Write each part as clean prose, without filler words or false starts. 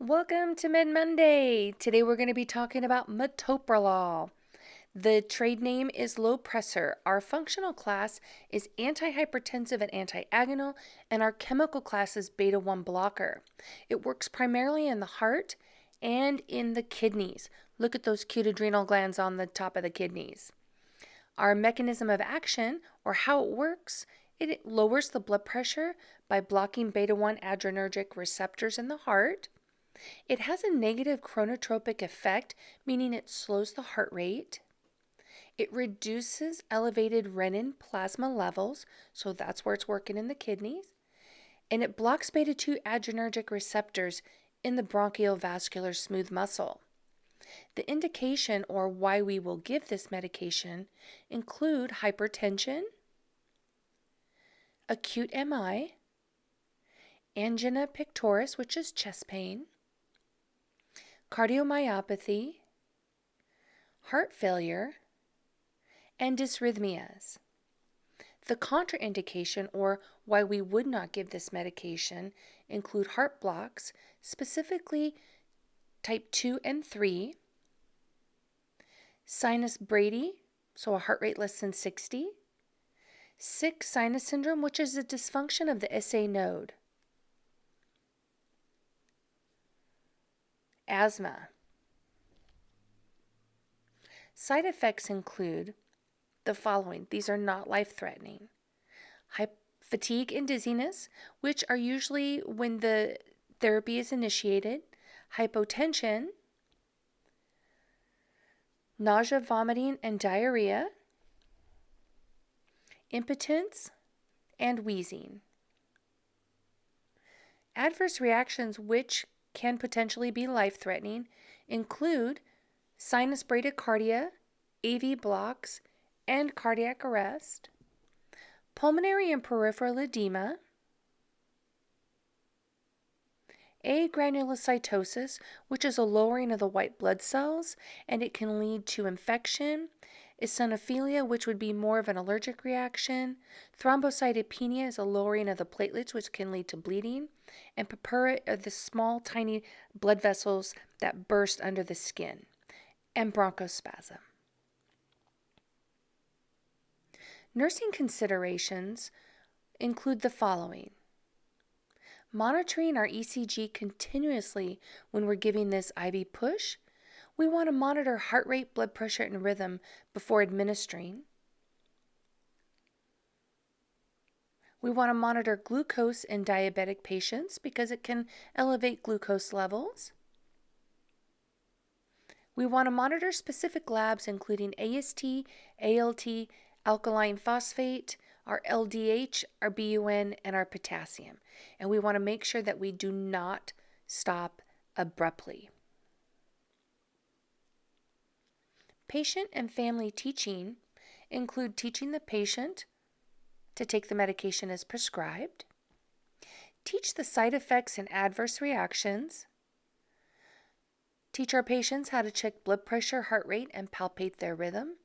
Welcome to Mid Monday. Today we're going to be talking about metoprolol. The trade name is Lopressor. Our functional class is antihypertensive and antiagonal, and our chemical class is beta 1 blocker. It works primarily in the heart and in the kidneys. Look at those cute adrenal glands on the top of the kidneys. Our mechanism of action, or how it works, it lowers the blood pressure by blocking beta 1 adrenergic receptors in the heart. It has a negative chronotropic effect, meaning it slows the heart rate. It reduces elevated renin plasma levels, so that's where it's working in the kidneys. And it blocks beta 2 adrenergic receptors in the bronchial vascular smooth muscle. The indication, or why we will give this medication, include hypertension, acute MI, angina pectoris, which is chest pain, cardiomyopathy, heart failure, and dysrhythmias. The contraindication, or why we would not give this medication, include heart blocks, specifically type 2 and 3, sinus brady, so a heart rate less than 60, sick sinus syndrome, which is a dysfunction of the SA node, asthma. Side effects include the following. These are not life-threatening. Fatigue and dizziness, which are usually when the therapy is initiated. Hypotension, nausea, vomiting, and diarrhea, impotence, and wheezing. Adverse reactions which can potentially be life-threatening include sinus bradycardia, AV blocks, and cardiac arrest, pulmonary and peripheral edema, agranulocytosis, which is a lowering of the white blood cells, and it can lead to infection, eosinophilia, which would be more of an allergic reaction, thrombocytopenia is a lowering of the platelets, which can lead to bleeding, and purpura are the small, tiny blood vessels that burst under the skin, and bronchospasm. Nursing considerations include the following. Monitoring our ECG continuously when we're giving this IV push. We want to monitor heart rate, blood pressure, and rhythm before administering. We want to monitor glucose in diabetic patients because it can elevate glucose levels. We want to monitor specific labs including AST, ALT, alkaline phosphate, our LDH, our BUN, and our potassium. And we want to make sure that we do not stop abruptly. Patient and family teaching include teaching the patient to take the medication as prescribed, teach the side effects and adverse reactions, teach our patients how to check blood pressure, heart rate, and palpate their rhythm,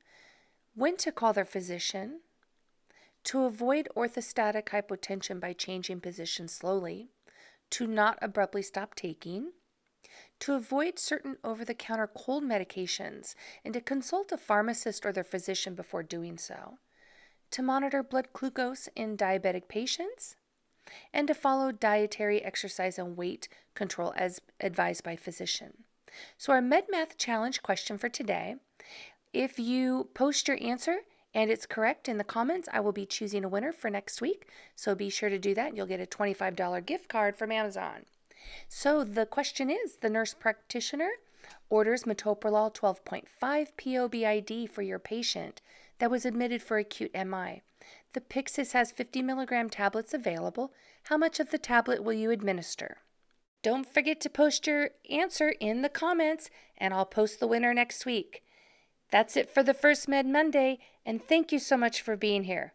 when to call their physician, to avoid orthostatic hypotension by changing position slowly, to not abruptly stop taking, to avoid certain over-the-counter cold medications, and to consult a pharmacist or their physician before doing so, to monitor blood glucose in diabetic patients, and to follow dietary, exercise, and weight control as advised by physician. So our MedMath Challenge question for today, if you post your answer and it's correct in the comments, I will be choosing a winner for next week. So be sure to do that. You'll get a $25 gift card from Amazon. So the question is, the nurse practitioner orders metoprolol 12.5 POBID for your patient that was admitted for acute MI. The Pyxis has 50 milligram tablets available. How much of the tablet will you administer? Don't forget to post your answer in the comments, and I'll post the winner next week. That's it for the first Med Monday, and thank you so much for being here.